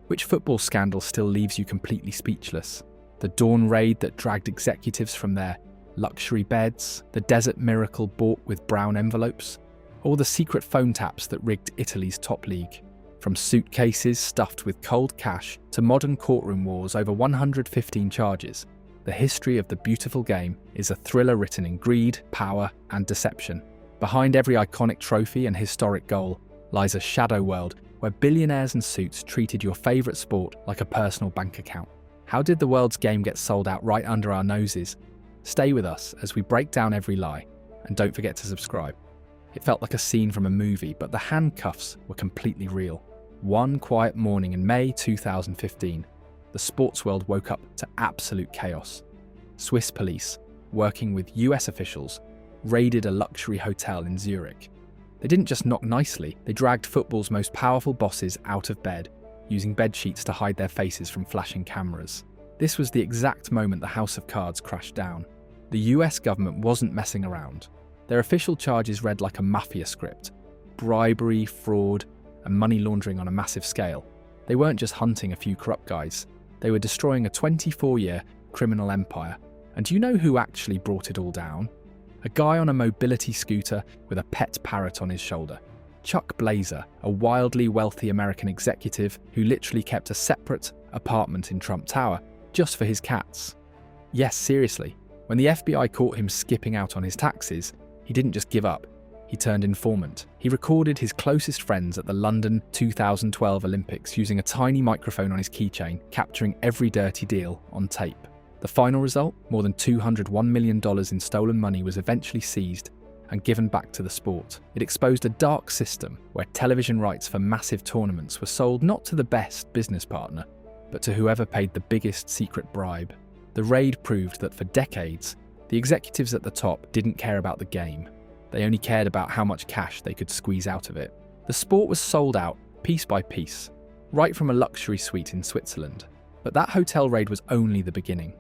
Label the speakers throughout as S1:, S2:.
S1: Which football scandal still leaves you completely speechless? The Dawn raid that dragged executives from their luxury beds, the Desert Miracle bought with brown envelopes, or the secret phone taps that rigged Italy's top league? From suitcases stuffed with cold cash to modern courtroom wars over 115 charges, the history of the beautiful game is a thriller written in greed, power, and deception. Behind every iconic trophy and historic goal lies a shadow world where billionaires and suits treated your favourite sport like a personal bank account. How did the world's game get sold out right under our noses? Stay with us as we break down every lie, and don't forget to subscribe. It felt like a scene from a movie, but the handcuffs were completely real. One quiet morning in May 2015, the sports world woke up to absolute chaos. Swiss police, working with US officials, raided a luxury hotel in Zurich. They didn't just knock nicely, they dragged football's most powerful bosses out of bed, using bedsheets to hide their faces from flashing cameras. This was the exact moment the House of Cards crashed down. The US government wasn't messing around. Their official charges read like a mafia script: bribery, fraud, and money laundering on a massive scale. They weren't just hunting a few corrupt guys, they were destroying a 24-year criminal empire. And do you know who actually brought it all down? A guy on a mobility scooter with a pet parrot on his shoulder. Chuck Blazer, a wildly wealthy American executive who literally kept a separate apartment in Trump Tower just for his cats. Yes, seriously, when the FBI caught him skipping out on his taxes, he didn't just give up. He turned informant. He recorded his closest friends at the London 2012 Olympics using a tiny microphone on his keychain, capturing every dirty deal on tape. The final result, more than $201 million in stolen money, was eventually seized and given back to the sport. It exposed a dark system where television rights for massive tournaments were sold not to the best business partner, but to whoever paid the biggest secret bribe. The raid proved that for decades, the executives at the top didn't care about the game. They only cared about how much cash they could squeeze out of it. The sport was sold out piece by piece, right from a luxury suite in Switzerland. But that hotel raid was only the beginning.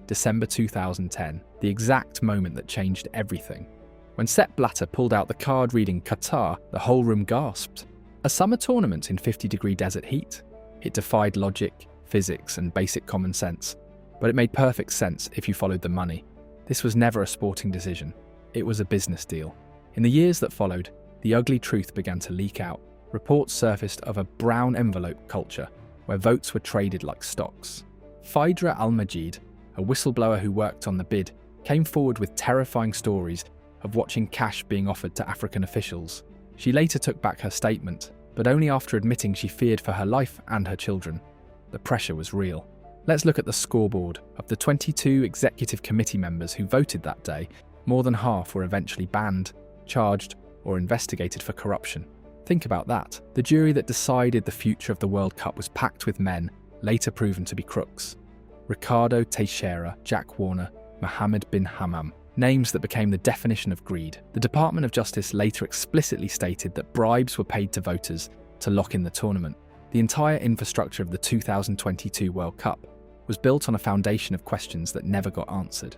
S1: December 2010, the exact moment that changed everything. When Sepp Blatter pulled out the card reading Qatar, the whole room gasped. A summer tournament in 50-degree desert heat? It defied logic, physics, and basic common sense. But it made perfect sense if you followed the money. This was never a sporting decision. It was a business deal. In the years that followed, the ugly truth began to leak out. Reports surfaced of a brown envelope culture, where votes were traded like stocks. Phaidra Al-Majid, a whistleblower who worked on the bid, came forward with terrifying stories of watching cash being offered to African officials. She later took back her statement, but only after admitting she feared for her life and her children. The pressure was real. Let's look at the scoreboard. Of the 22 executive committee members who voted that day, more than half were eventually banned, charged, or investigated for corruption. Think about that. The jury that decided the future of the World Cup was packed with men, later proven to be crooks. Ricardo Teixeira, Jack Warner, Mohammed bin Hammam. Names that became the definition of greed. The Department of Justice later explicitly stated that bribes were paid to voters to lock in the tournament. The entire infrastructure of the 2022 World Cup was built on a foundation of questions that never got answered.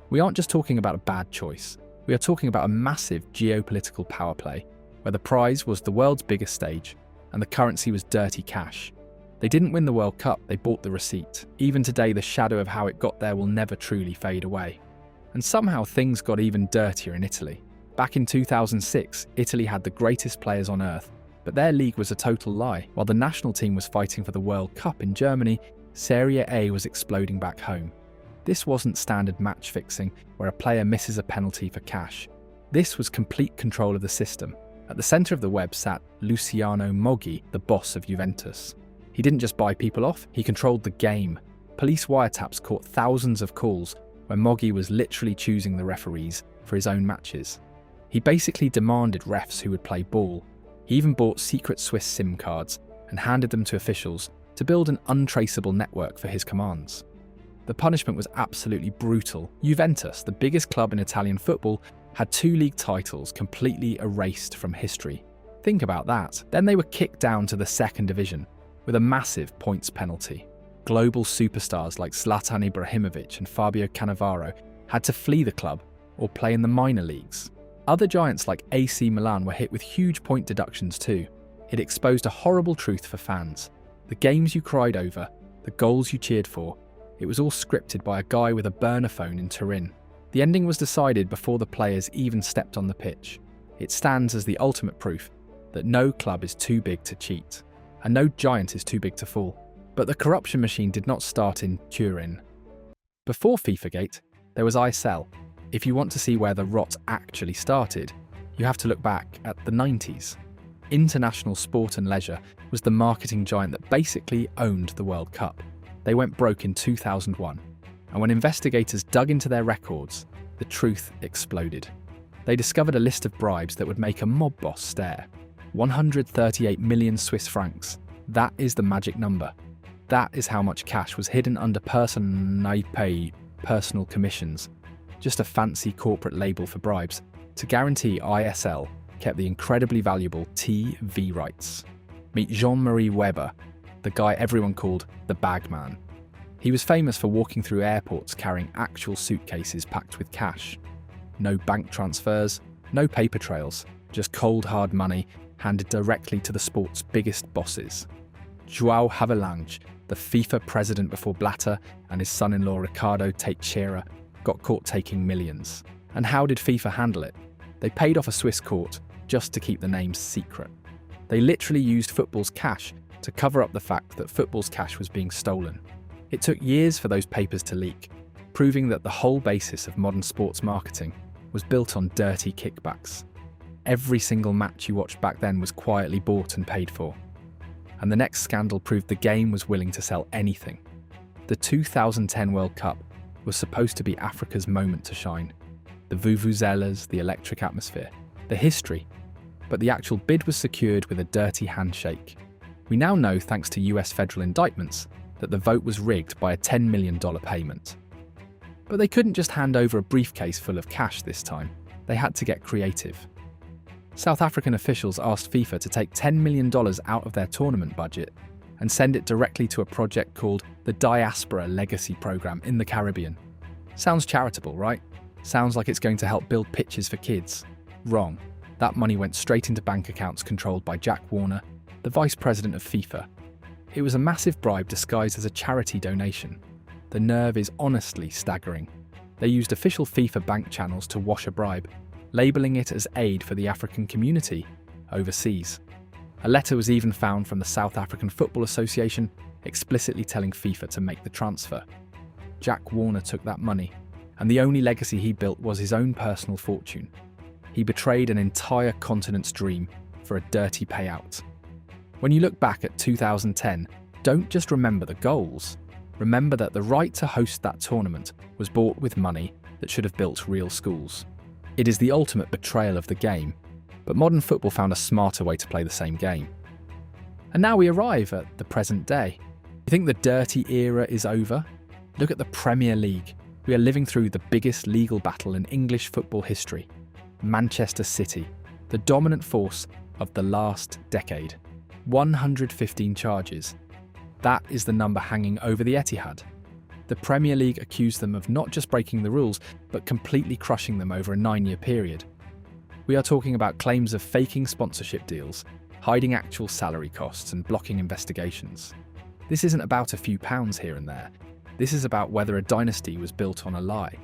S1: We aren't just talking about a bad choice. We are talking about a massive geopolitical power play, where the prize was the world's biggest stage, and the currency was dirty cash. They didn't win the World Cup, they bought the receipt. Even today, the shadow of how it got there will never truly fade away. And somehow things got even dirtier in Italy. Back in 2006, Italy had the greatest players on earth, but their league was a total lie. While the national team was fighting for the World Cup in Germany, Serie A was exploding back home. This wasn't standard match fixing, where a player misses a penalty for cash. This was complete control of the system. At the centre of the web sat Luciano Moggi, the boss of Juventus. He didn't just buy people off, he controlled the game. Police wiretaps caught thousands of calls where Moggi was literally choosing the referees for his own matches. He basically demanded refs who would play ball. He even bought secret Swiss SIM cards and handed them to officials to build an untraceable network for his commands. The punishment was absolutely brutal. Juventus, the biggest club in Italian football, had 2 league titles completely erased from history. Think about that. Then they were kicked down to the 2nd division with a massive points penalty. Global superstars like Zlatan Ibrahimovic and Fabio Cannavaro had to flee the club or play in the minor leagues. Other giants like AC Milan were hit with huge point deductions too. It exposed a horrible truth for fans. The games you cried over, the goals you cheered for, it was all scripted by a guy with a burner phone in Turin. The ending was decided before the players even stepped on the pitch. It stands as the ultimate proof that no club is too big to cheat, and no giant is too big to fall. But the corruption machine did not start in Turin. Before FIFAgate, there was ISL. If you want to see where the rot actually started, you have to look back at the 90s. International Sport and Leisure was the marketing giant that basically owned the World Cup. They went broke in 2001, and when investigators dug into their records, the truth exploded. They discovered a list of bribes that would make a mob boss stare. 138 million Swiss francs. That is the magic number. That is how much cash was hidden under personal commissions, just a fancy corporate label for bribes, to guarantee ISL kept the incredibly valuable TV rights. Meet Jean-Marie Weber, the guy everyone called the Bagman. He was famous for walking through airports carrying actual suitcases packed with cash. No bank transfers, no paper trails, just cold hard money handed directly to the sport's biggest bosses. João Havelange, the FIFA president before Blatter and his son-in-law Ricardo Teixeira got caught taking millions. And how did FIFA handle it? They paid off a Swiss court just to keep the names secret. They literally used football's cash to cover up the fact that football's cash was being stolen. It took years for those papers to leak, proving that the whole basis of modern sports marketing was built on dirty kickbacks. Every single match you watched back then was quietly bought and paid for. And the next scandal proved the game was willing to sell anything. The 2010 World Cup was supposed to be Africa's moment to shine. The vuvuzelas, the electric atmosphere, the history. But the actual bid was secured with a dirty handshake. We now know, thanks to US federal indictments, that the vote was rigged by a $10 million payment. But they couldn't just hand over a briefcase full of cash this time. They had to get creative. South African officials asked FIFA to take $10 million out of their tournament budget and send it directly to a project called the Diaspora Legacy Program in the Caribbean. Sounds charitable, right? Sounds like it's going to help build pitches for kids. Wrong. That money went straight into bank accounts controlled by Jack Warner, the vice president of FIFA. It was a massive bribe disguised as a charity donation. The nerve is honestly staggering. They used official FIFA bank channels to wash a bribe, labelling it as aid for the African community overseas. A letter was even found from the South African Football Association explicitly telling FIFA to make the transfer. Jack Warner took that money, and the only legacy he built was his own personal fortune. He betrayed an entire continent's dream for a dirty payout. When you look back at 2010, don't just remember the goals. Remember that the right to host that tournament was bought with money that should have built real schools. It is the ultimate betrayal of the game, but modern football found a smarter way to play the same game. And now we arrive at the present day. You think the dirty era is over? Look at the Premier League. We are living through the biggest legal battle in English football history. Manchester City, the dominant force of the last decade. 115 charges. That is the number hanging over the Etihad. The Premier League accused them of not just breaking the rules, but completely crushing them over a 9-year period. We are talking about claims of faking sponsorship deals, hiding actual salary costs, and blocking investigations. This isn't about a few pounds here and there. This is about whether a dynasty was built on a lie.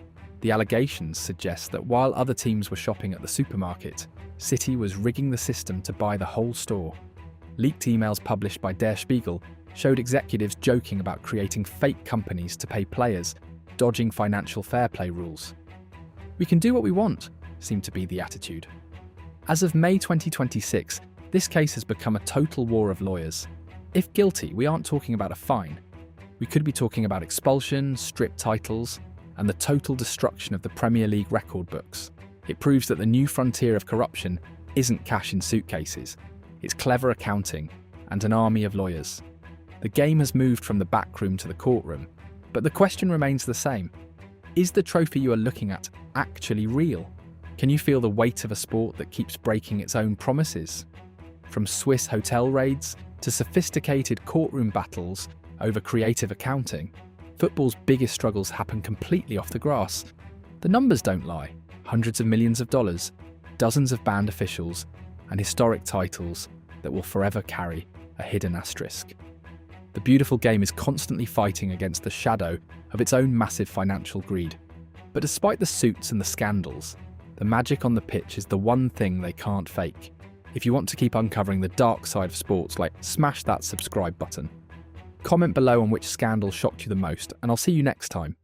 S1: The allegations suggest that while other teams were shopping at the supermarket, City was rigging the system to buy the whole store. Leaked emails published by Der Spiegel showed executives joking about creating fake companies to pay players, dodging financial fair play rules. We can do what we want, seemed to be the attitude. As of May 2026, this case has become a total war of lawyers. If guilty, we aren't talking about a fine. We could be talking about expulsion, stripped titles, and the total destruction of the Premier League record books. It proves that the new frontier of corruption isn't cash in suitcases. It's clever accounting and an army of lawyers. The game has moved from the back room to the courtroom, but the question remains the same. Is the trophy you are looking at actually real? Can you feel the weight of a sport that keeps breaking its own promises? From Swiss hotel raids to sophisticated courtroom battles over creative accounting, football's biggest struggles happen completely off the grass. The numbers don't lie. Hundreds of millions of dollars, dozens of banned officials, and historic titles that will forever carry a hidden asterisk. The beautiful game is constantly fighting against the shadow of its own massive financial greed. But despite the suits and the scandals, the magic on the pitch is the one thing they can't fake. If you want to keep uncovering the dark side of sports, smash that subscribe button. Comment below on which scandal shocked you the most, and I'll see you next time.